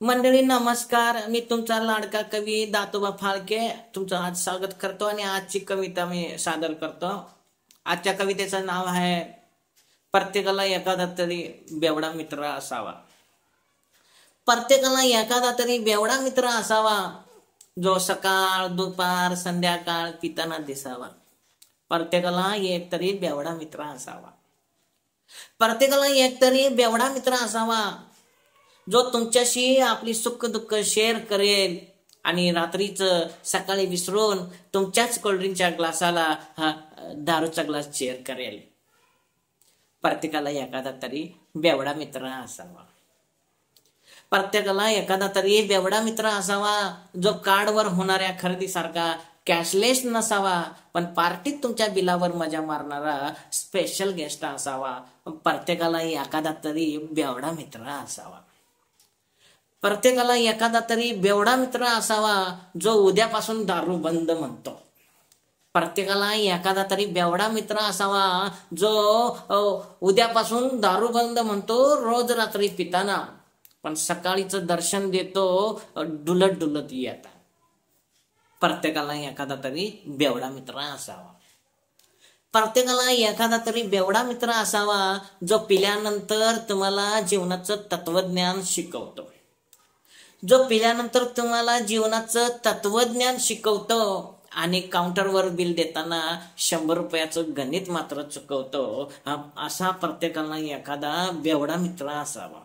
मंडळी नमस्कार, मी तुमचा लाडका कवी दातोबा फाळके तुमचं आज स्वागत करतो आणि आजची कविता मी सादर करतो। आजच्या कवितेचं नाव आहे प्रत्येकाला एखादा तरी बेवडा मित्र असावा। प्रत्येकाला एखादा तरी बेवडा मित्र असावा, जो सकाळ दुपार संध्याकाळ पिताना दिसावा। प्रत्येकाला एक तरी बेवडा मित्र असावा। प्रत्येकाला एक तरी बेवडा मित्र असावा, जो तुमच्याशी आपली सुख दुःख शेअर करेल आणि रात्रीच सकाळी विसरून तुमच्याच कोल्ड्रिंकच्या ग्लासाला दारूचा ग्लास शेअर करेल। प्रत्येकाला एखादा तरी बेवडा मित्र असावा। प्रत्येकाला एखादा तरी बेवडा मित्र असावा, जो कार्डवर होणाऱ्या खरेदीसारखा कॅशलेस नसावा, पण पार्टीत तुमच्या बिलावर मजा मारणारा स्पेशल गेस्ट असावा। प्रत्येकाला एखादा तरी बेवडा मित्र असावा। प्रत्येकाला एखादा तरी बेवडा मित्र असावा, जो उद्यापासून दारू बंद म्हणतो। प्रत्येकाला एखादा तरी बेवडा मित्र असावा, जो उद्यापासून दारू बंद म्हणतो रोज रात्री पिताना, पण सकाळीचं दर्शन देतो डुलत डुलत येता। प्रत्येकाला एखादा तरी बेवडा मित्र असावा। प्रत्येकाला एखादा तरी बेवडा मित्र असावा, जो पिल्यानंतर तुम्हाला जीवनाचं तत्वज्ञान शिकवतो। जो पिल्यानंतर तुम्हाला जीवनाचं तत्वज्ञान शिकवतो आणि काउंटरवर बिल देताना 100 रुपयाचं गणित मात्र चुकवतो। असा प्रत्येकाला एखादा बेवडा मित्र असावा।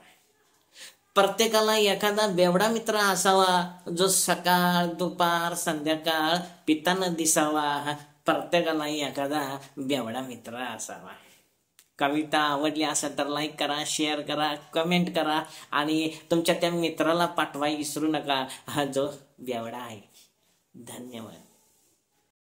प्रत्येकाला एखादा बेवडा मित्र असावा, जो सकाळ दुपार संध्याकाळ पिताना दिसावा। प्रत्येकाला एखादा बेवडा मित्र असावा। कविता आवडली असेल तर लाईक करा, शेअर करा, कमेंट करा आणि तुमच्या त्या मित्राला पाठवायला विसरू नका, हा जो बेवडा आहे। धन्यवाद।